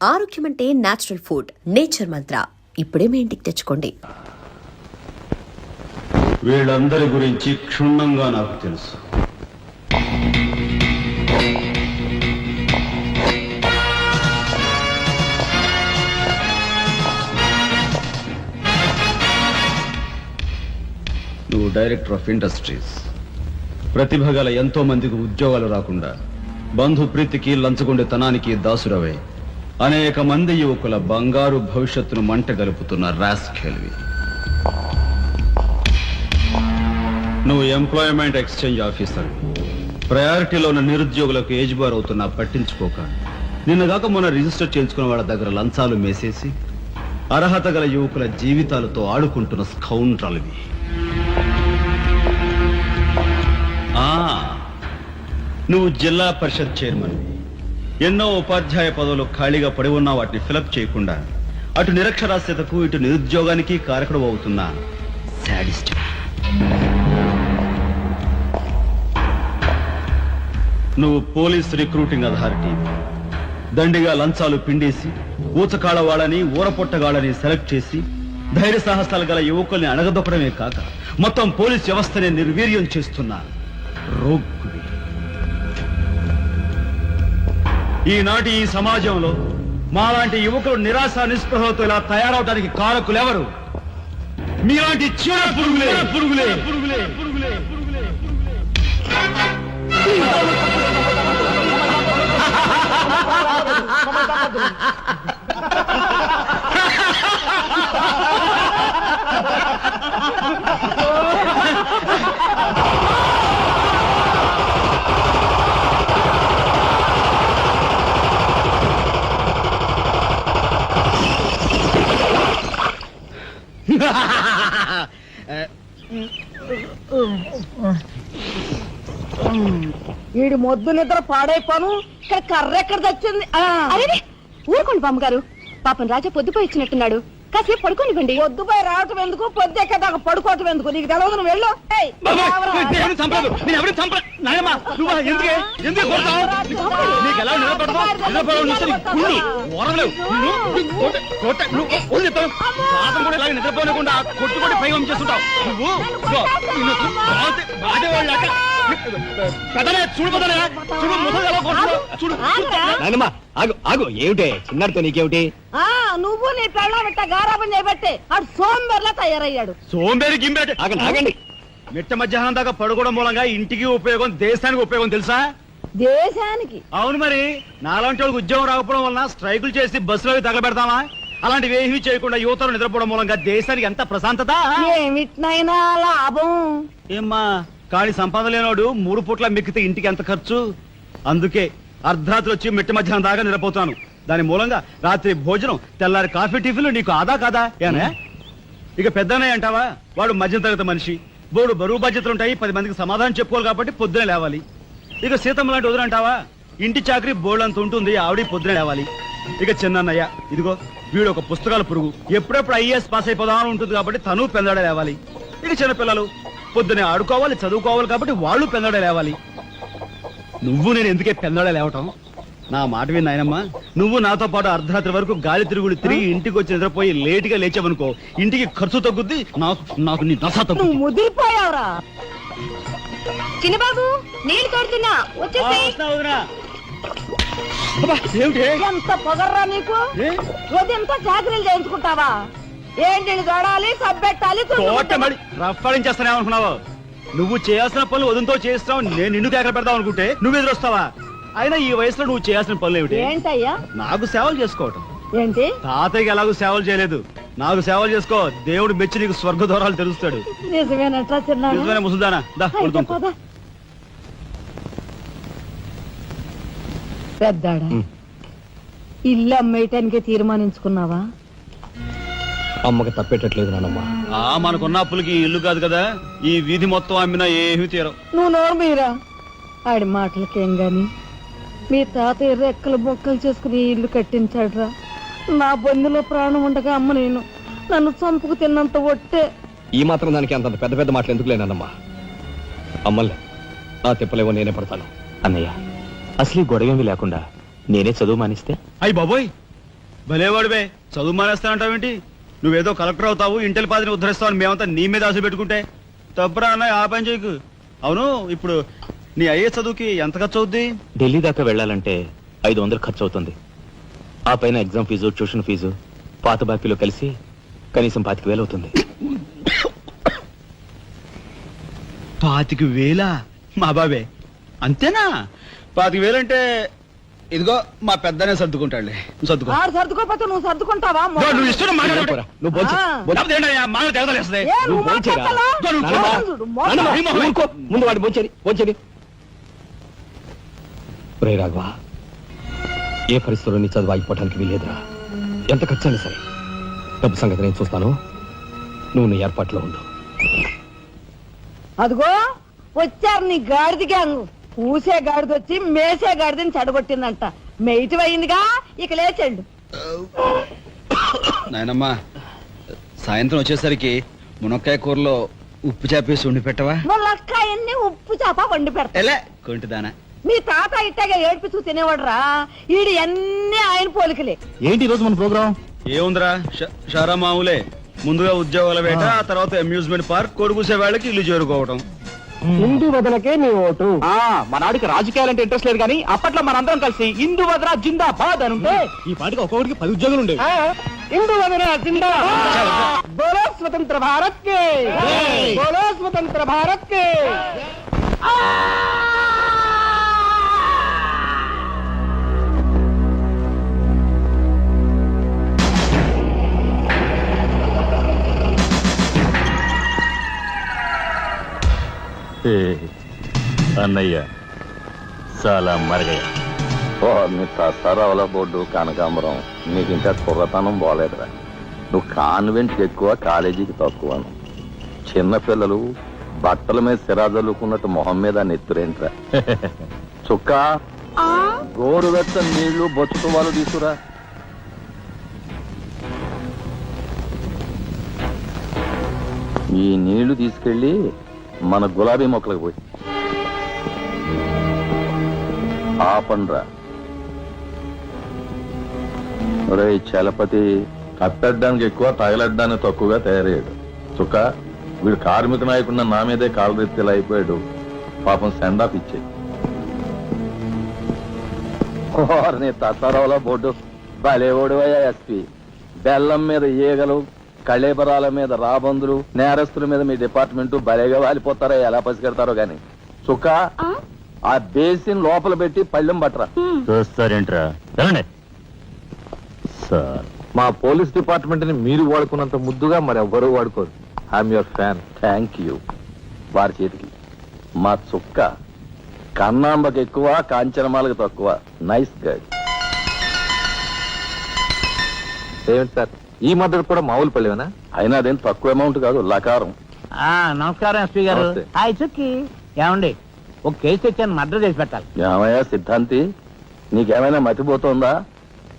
ఆరోగ్యం అంటే natural food. Nature మంత్ర ఇప్పుడే మీ ఇంటికి తెచ్చుకోండి. వీళ్ళందరి గురించి క్షుణ్ణంగా నాకు తెలుసు. నువ్వు డైరెక్టర్ ఆఫ్ ఇండస్ట్రీస్. ప్రతిభ గల ఎంతో మందికి ఉద్యోగాలు రాకుండా బంధు ప్రీతికి లంచగొండెతనానికి దాసురవై అనేక మంది యువకుల బంగారు భవిష్యత్తును మంట గలుపుతున్న రాస్కెల్వి. నువ్వు ఎంప్లాయ్మెంట్ ఎక్స్చేంజ్ ఆఫీసర్. ప్రయారిటీలో ఉన్న నిరుద్యోగులకు ఏజ్ బార్ అవుతున్నా పట్టించుకోక నిన్నగాక మొన్న రిజిస్టర్ చేయించుకున్న వాళ్ళ దగ్గర లంచాలు మేసేసి అర్హత గల యువకుల జీవితాలతో ఆడుకుంటున్న స్కౌండ్రల్వి. నువ్వు జిల్లా పరిషత్ చైర్మన్. ఎన్నో ఉపాధ్యాయ పదవులు ఖాళీగా పడి ఉన్నా వాటిని ఫిలప్ చేయకుండా అటు నిరక్షరాస్యతకు ఇటు నిరుద్యోగానికి కారకుడు అవుతున్న శాడిస్ట్. నువ్వు పోలీస్ రిక్రూటింగ్ అథారిటీ. దండిగా లంచాలు పిండేసి ఊచకాళ్ళ వాళ్ళని ఊరపొట్టగాళ్ళని సెలెక్ట్ చేసి ధైర్య సాహసాలు గల యువకుల్ని అణగదొక్కడమే కాక మొత్తం పోలీస్ వ్యవస్థనే నిర్వీర్యం చేస్తున్నా రోగ్గువి. ఈనాటి ఈ సమాజంలో మాలాంటి యువకులు నిరాశ నిస్పృహలతో ఇలా తయారవడానికి కారకులెవరు? మీలాంటి చీడ పురుగులే పురుగులే పురుగులే పురుగులే పురుగులే. వీడి మొద్దు నిద్ర పాడైపోను. ఇక్కడ కర్ర ఎక్కడ తెచ్చింది? అదే ఊరుకోండి బామ్మగారు, పాపం రాజా పొద్దుపోయి ఇచ్చినట్టున్నాడు, కాసేపు పడుకోనివ్వండి. పొద్దుపై రావటం ఎందుకు, పొద్దు ఎక్కదాకా పడుకోవటం ఎందుకు? నీకు తెలవదు, నువ్వు వెళ్ళు. ఏమిటే చిన్నారితో నీకేమిటి? నువ్వు నీ పెళ్ళ గారాబం చేయబట్టే అటు సోంబేర్లా తయారయ్యాడు. సోంబేరి గింబేటి ఆగండి. మిట్ట మధ్యాహ్నం దాకా పడుకోవడం మూలంగా ఇంటికి ఉపయోగం, దేశానికి ఉపయోగం తెలుసా? దేశానికి? అవును మరి. నాలాంటి వాళ్ళకి ఉద్యోగం రాకపోవడం వలన స్ట్రైకులు చేసి బస్సులో తగలబెడతామా? అలాంటివి ఏమీ చేయకుండా యువతలు నిద్రపోవడం మూలంగా దేశానికి ఎంత ప్రశాంతత. ఏమిటినైనా లాభం ఏమ్మా, కానీ సంపాదన లేనోడు 3 పూట్ల మిక్కితే ఇంటికి ఎంత ఖర్చు? అందుకే అర్ధరాత్రి వచ్చి మిట్ట మధ్యాహ్నం దాకా నిద్రపోతాను. దాని మూలంగా రాత్రి భోజనం, తెల్లారి కాఫీ, టిఫిన్లు నీకు ఆదా కాదా? ఏనా ఇక పెద్దనే అంటావా? వాడు మధ్య తరగతి మనిషి, బోడు బరువు బాధ్యతలుంటాయి, 10 మందికి సమాధానం చెప్పుకోవాలి కాబట్టి పొద్దునే లేవాలి. ఇక సీతమ్మ లాంటి వదులంటావా? ఇంటి చాకరీ బోర్డంత ఉంటుంది, ఆవిడ పొద్దునే లేవాలి. ఇక చిన్నయ్య, ఇదిగో వీడు ఒక పుస్తకాల పురుగు, ఎప్పుడెప్పుడు ఐఏఎస్ పాస్ అయిపోదామని ఉంటుంది కాబట్టి తను పెందడ లేవాలి. ఇక చిన్నపిల్లలు పొద్దునే ఆడుకోవాలి, చదువుకోవాలి కాబట్టి వాళ్ళు పెందడ లేవాలి. నువ్వు నేను ఎందుకే పెందడ లేవటం? నా మాట విని నాయనమ్మా, నువ్వు నాతో పాటు అర్ధరాత్రి వరకు గాలి తిరుగుడు తిరిగి ఇంటికి వచ్చి నిద్రపోయి లేటుగా లేచావనుకో, ఇంటికి ఖర్చు తగ్గుద్ది, నాకు నీ దశ తగ్గుద్ది. ముదిరిపోయావురా. చిన్నబాబు నీళ్ళు తోడుతున్నా ఎంత పొగర్రా నీకు? ఉదయంతో చాకరీలు చేయించుకుంటావా? ఏంటి దొడాలి, సబ్బెట్టాలి, రఫాడించేస్తానేమనుకున్నావు? నువ్వు చేయాల్సిన పనులు ఉదయంతో చేస్తావు, నేను నిన్ను కేకలు పెడతావు అనుకుంటే నువ్వు ఎదురొస్తావా? అయినా ఈ వయసులో నువ్వు చేయాల్సిన పనులు ఏమిటి? ఏంటయ్యా? నాకు సేవలు చేసుకోవటం. ఏంటి? తాతయ్యకి ఎలాగో సేవలు చేయలేదు, నాకు సేవలు చేసుకో. దేవుడు మెచ్చి నీకు స్వర్గ దూరాలు తెలుస్తాడు. నిజమేనట్రా చిన్న? నిజమే ముసుల్దానా. పెద్దాడా, ఇల్లు అమ్మేయటానికి తీర్మానించుకున్నావా? అమ్మకి తప్పేటట్లేదు నానమ్మా. మనకున్న అప్పులకి ఇల్లు కాదు కదా, ఈ వీధి మొత్తం అమ్మినా ఏమీ తీరం. నువ్వు నోరు మీరా. ఆడి మాటలకేం గాని మీ తాతయ్య రెక్కలు బొక్కలు చేసుకుని ఇల్లు కట్టించాడురా. నా బొందులో ప్రాణం ఉండగా అమ్మ నేను నన్ను చంపుకు తిన్నంత ఒట్టే. ఈ మాత్రం దానికి అంత పెద్ద పెద్ద మాటలు ఎందుకు లేనమ్మా? అమ్మలే ఆ తిప్పలేవో నేనే పడతాను. అన్నయ్య, అసలు గొడవేమి లేకుండా నేనే చదువు మానిస్తే? అయ్యి బాబోయ్, భలేవాడివే, చదువు మానేస్తానంటావేంటి? నువ్వేదో కలెక్టర్ అవుతావు, ఇంటెల్ పాదిని ఉద్ధరిస్తావు అని మేమంతా నీ మీద ఆశ పెట్టుకుంటే తప్పురా అన్నయ్య, ఆ పని చేయకు. అవును, ఇప్పుడు నీ అయ్యే చదువుకి ఎంత ఖర్చు అవుద్ది? ఢిల్లీ దాకా వెళ్ళాలంటే 500 ఖర్చు అవుతుంది. ఆ పైన ఎగ్జామ్ ఫీజు, ట్యూషన్ ఫీజు, పాత బాకీలో కలిసి కనీసం 25,000 అవుతుంది. 25,000? మా బాబే అంతేనా? 25,000 అంటే ఇదిగో మా పెద్దనే సర్దుకుంటాడులే, నువ్వు సర్దుకో. ఆడు సర్దుకోపోతే నువ్వు సర్దుకుంటావా? నువ్వు ఇష్టం పోరా, నువ్వు భోంచే. ఏ, నువ్వు మాట్లాడతావా? ముందు వాడి భోంచేది. రే రాఘవ, ఏ పరిస్థితుల్లో నీ చదువు ఆగిపోవడానికి వీల్లేదురా. ఎంత ఖర్చైనా సరే డబ్బు సంగతి నేను చూస్తాను. నువ్వు నీ ఏర్పాట్లో ఉండు. అదిగో వచ్చారు నీ గాడిద గ్యాంగ్. పూసే గాడిద వచ్చి మేసే గాడిదని చెడగొట్టిందంట. మెయిటి అయిందిగా, ఇక లేచండు. నాయనమ్మా, సాయంత్రం వచ్చేసరికి మునక్కాయ కూరలో ఉప్పు చేపేసి ఉండి పెట్టవా? ములక్కాయన్ని ఉప్పు చేప వండి పెడతా. ఎలా కొంటిదానా? మీ తాత ఇట్టగా ఏడ్పిస్తూ తినేవాడురా. ఈడు అన్ని ఆయన పోలికలే. ఏంటి ఈ రోజు మన ప్రోగ్రామ్? ఏముందిరా, షారా మామూలే. ముందుగా ఉద్యోగాల వేట, ఆ తర్వాత అమ్యూజ్మెంట్ పార్క్, కొడుకుసే వాళ్ళకి ఇల్లు చేరుకోవడం. ఇందు వదలకే నీ ఓటు. మా నాడికి రాజకీయాలంటే ఇంట్రెస్ట్ లేదు కానీ అప్పట్లో మనందరం కలిసి ఇందు వదరా జిందాబాద్ అని ఉంటే ఈ పాటికి ఒక్కొక్కడికి 10 ఉద్యోగులు ఉండేవి. ఇందు వదల జిందాబాద్. బోలో స్వతంత్ర భారత్ కే, బోలో స్వతంత్ర భారత్ కే. అన్నయ్య చాలా మరగయ్య. సరవల బోర్డు కనకాంబరం, నీకు ఇంకా కుర్రతనం పోలేదురా. నువ్వు కాన్వెంట్కి ఎక్కువ, కాలేజీకి తక్కువను. చిన్నపిల్లలు బట్టల మీద సిరాజల్లుకున్నట్టు మొహం మీద నెత్తురేంట్రా. చుక్క గోరువెచ్చని నీళ్లు బొచ్చుతో వాళ్ళు తీసుకురా. ఈ నీళ్లు తీసుకెళ్ళి మన గులాబీ మొక్కలకు పోయి ఆపండ్రా. రే చలపతి, కప్పెట్టడానికి ఎక్కువ, తగలడ్డానికి తక్కువగా తయారయ్యాడు. చుక్క, వీడు కార్మిక నాయకుడిన నా మీదే కాలరెత్తిలా అయిపోయాడు. పాపం సెండాఫ్ ఇచ్చే. నీ తసారావుల బోర్డు భలేవాడువయ్యా ఎస్పీ. బెల్లం మీద ఈగలు, కళేబరాల మీద రాబందులు, నేరస్తుల మీద మీ డిపార్ట్మెంట్ భలేగా వాలిపోతారో, ఎలా పసిగడతారో గాని. చుక్క, ఆ బేసిన్ లోపల పెట్టి పళ్ళెం పట్టరా. చూస్తారేంట్రా? సార్, మా పోలీస్ డిపార్ట్మెంట్ ని మీరు వాడుకున్నంత ముద్దుగా మరి ఎవ్వరూ వాడుకోరు. I'm your fan. Thank you. వారి చేతికి మా చుక్క కన్నాంబకి ఎక్కువ, కాంచనమాలకు తక్కువ. Nice guide. ఏమిటి సార్, ఈ మద్దతు కూడా మామూలు పళ్ళేనా? అయినా అదేం తక్కువ అమౌంట్ కాదు, లకారం. నమస్కారం ఎస్పీ గారు. నమస్తే. హాయ్ చుక్కి. ఏమండి, ఒక కేసు తెచ్చాను, మర్డర్ చేసి పెట్టాలి. ఏమయ్యా సిద్ధాంతి, నీకేమైనా మతిపోతుందా?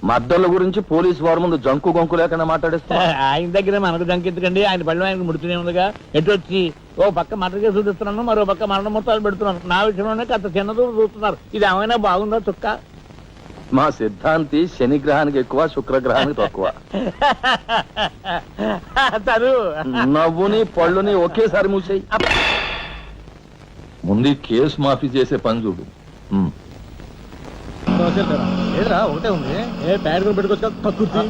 మద్దళ్ళ గురించి పోలీసు వారి ముందు జంకు గొంకు లేకుండా మాట్లాడేస్తా. ఆయన దగ్గర మనకు జంకెత్తుకండి, ఆయన పళ్ళు ఆయనకు ముడుతూనే ఉందిగా. ఎటు వచ్చి ఓ పక్క మర్డర్ కేసు చూపిస్తున్నాను, మరో పక్క మరణ మొత్తాలు పెడుతున్నాను. నా విషయంలోనే అంత చిన్నదో చూస్తున్నారు. ఇది ఏమైనా బాగుందా చుక్క? మా సిద్ధాంతి శనిగ్రహానికి ఎక్కువ, శుక్రగ్రహానికి తక్కువ. తను నవ్వుని పళ్ళుని ఒకేసారి మూసేయి. ముందు కేసు మాఫీ చేసే పని చూడు. ఏదిరా ఒకటే ఉంది, ఏ ప్యాడ్ కూడా పెట్టుకొచ్చా కక్కుర్తి.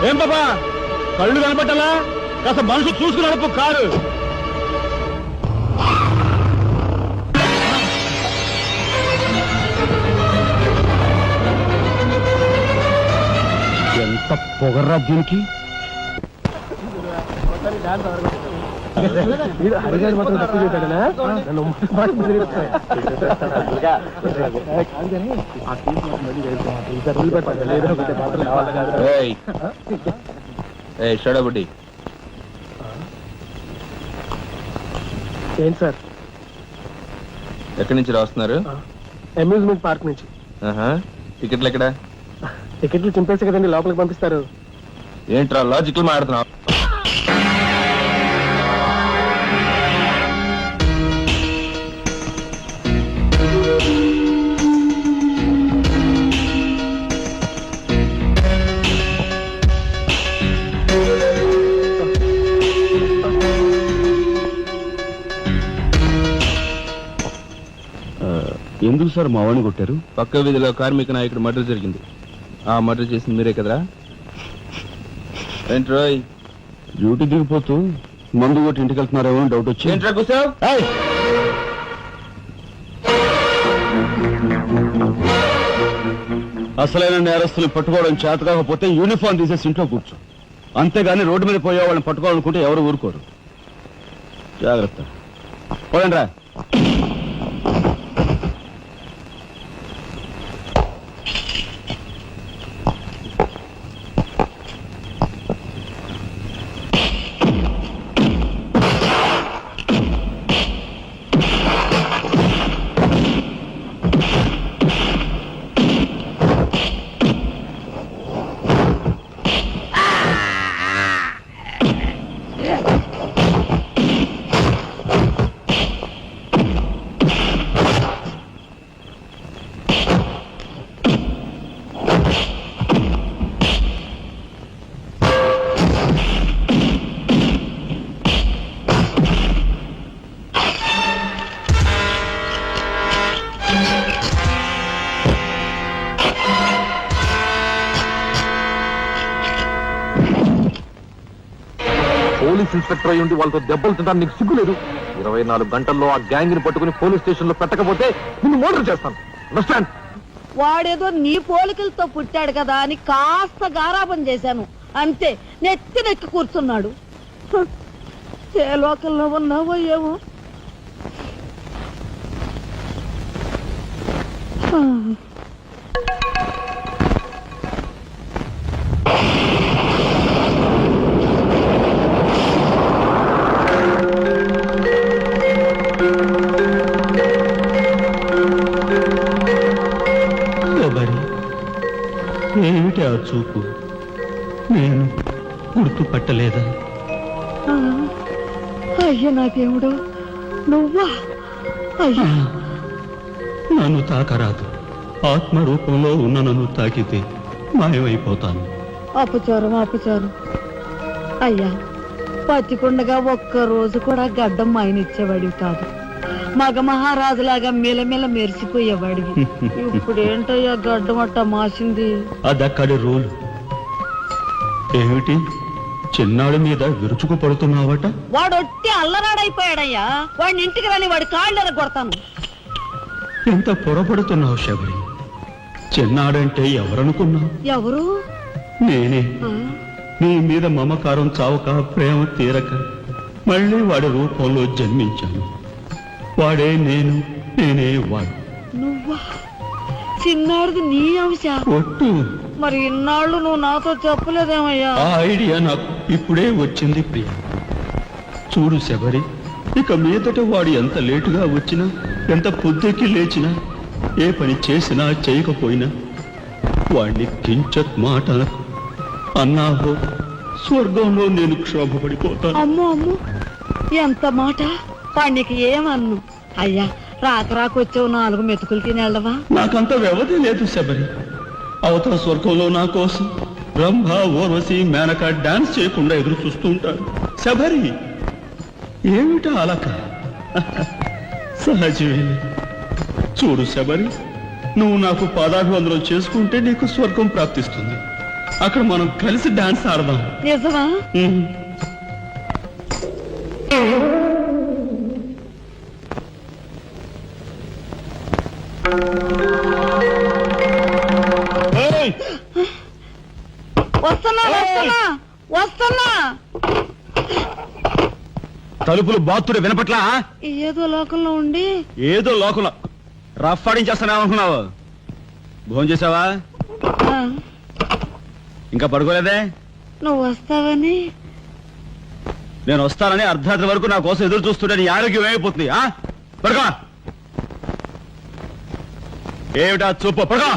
ఏం బాబా, కళ్ళు కనపట్టాలా? కాస్త మనసు చూసుకుని నడుపు కారు. ఎంత పొగర్రా దీనికి. హరిగారు మాత్రం తక్కువ చెప్పాడనా? షడబుడ్డి, ఏంటి సార్? ఎక్కడి నుంచి రాస్తున్నారు? అమ్యూజ్మెంట్ పార్క్ నుంచి. టికెట్లు ఎక్కడ? టికెట్లు చింపేసి కదండి లోపలికి పంపిస్తారు. ఏంట్రా లాజికల్ మాట్లాడుతున్నావు? ఎందుకు సార్ మా వాడిని కొట్టారు? పక్క వీధిలో కార్మిక నాయకుడు మర్డర్ జరిగింది. ఆ మర్డర్ చేసింది మీరే కదరా? ఏంట్రోయ్ డ్యూటీ దిగిపోతూ మందు కొట్టి ఇంటికి వెళ్తున్నారేమో అని డౌట్ వచ్చి ఏంట్రా కూసావ్? ఏయ్! అసలైన నేరస్తులు పట్టుకోవడం చేత కాకపోతే యూనిఫామ్ తీసేసి ఇంట్లో కూర్చో. అంతేగాని రోడ్డు మీద పోయే వాళ్ళని పట్టుకోవాలనుకుంటే ఎవరు ఊరుకోరు. జాగ్రత్త. పోయండి రా. పోలీస్ ఇన్స్పెక్టర్ అయ్యి ఉండి వాళ్ళతో దెబ్బలు తింటాను, నీకు సిగ్గులేదు? 24 గంటల్లో ఆ గ్యాంగ్ ని పట్టుకుని పోలీస్ స్టేషన్ లో పెట్టకపోతే నిన్ను మోటర్ చేస్తాను. అండర్స్టాండ్? వాడేదో నీ పోలికలతో పుట్టాడు కదా అని కాస్త గారాబం చేశాను అంతే. నెత్తి నెక్కి కూర్చున్నాడు. హ, ఏ లోకల్లో ఉన్నావో ఏమో. హ. ఏమిటి ఆ చూపు? నేను గుర్తుపట్టలేదా? ఆ, అయ్య నా దేవుడు, నువ్వా? అయ్యా, నన్ను తాకరాదు. ఆత్మ రూపంలో ఉన్న నన్ను తాకితే మాయమైపోతాను. అపచారం అపచారం. అయ్యా, పతికుండగా ఒక్క రోజు కూడా గడ్డం మాయనిచ్చేవాడివి కాదు. మగ మహారాజులాగా మెలమెల మెరిసిపోయేవాడివి. ఇప్పుడు ఏంటయ్యా గడ్డం అట్ట మాసింది? అదక్కడి రూల్. ఏమిటి చిన్నాడి మీద విరుచుకు పడుతున్నావట? వాడు ఒట్టి అల్లరాడైపోయాడయ్యా. వాడిని ఇంటికి రాని వాడి కాళ్ళు కొడతాను. ఎంత పొరపడుతున్నావు శబరి? చిన్నాడంటే ఎవరనుకున్నావు? ఎవరు? నేనే. ఆ, నీ మీద మమకారం చావక, ప్రేమ తీరక మళ్ళీ వాడి రూపంలో జన్మించాను. వాడే నేను, నేనే వాడు. నువ్వా? చిన్నాడిది నీ అంశ? ఒట్టు. మరి ఇన్నాళ్ళు నువ్వు నాతో చెప్పలేదేమయ్యా? ఆ ఐడియా నాకు ఇప్పుడే వచ్చింది ప్రియ. చూడు శబరి, ఇక మీదట వాడు ఎంత లేటుగా వచ్చినా, ఎంత పొద్దుకి లేచినా, ఏ పని చేసినా చేయకపోయినా వాడిని కించత్ మాట అనకు. అన్నాహో స్వర్గంలో నేను క్షోభపడిపోతాను. అమ్మో అమ్మో, ఎంత మాట! వాడికి ఏమన్ను? అయ్యా, రాకొచ్చావు 4 మెతుకులు తినేళ్ళవా? నాకంత వ్యవధి లేదు శబరి. అవతల స్వర్గంలో నా కోసం రంభ, ఊర్వశి, మేనక డాన్స్ చేయకుండా ఎదురు చూస్తూ ఉంటారు. శబరి, ఏమిటా అలక? సహజమే. చూడు శబరి, నువ్వు నాకు పాదాభివందనం చేసుకుంటే నీకు స్వర్గం ప్రాప్తిస్తుంది. అక్కడ మనం కలిసి డాన్స్ ఆడదాం. నిజమా? వస్తున్నా వస్తున్నా వస్తున్నా. తలుపులు బాత్తుడు వినపట్లా? ఏదో లోకంలో ఉండి ఏదో లోకంలో రఫ్ ఆడించేస్తానేమనుకున్నావు? భోజనం చేసావా? ఆ, ఇంకా పడుకోలేదే? నువ్వు వస్తావని. నేను వస్తానని అర్ధరాత్రి వరకు నా కోసం ఎదురు చూస్తుంటే నీ ఆరోగ్యం ఏమైపోతుంది? పడుకో. ఏమిటా చూపు? పడుకో.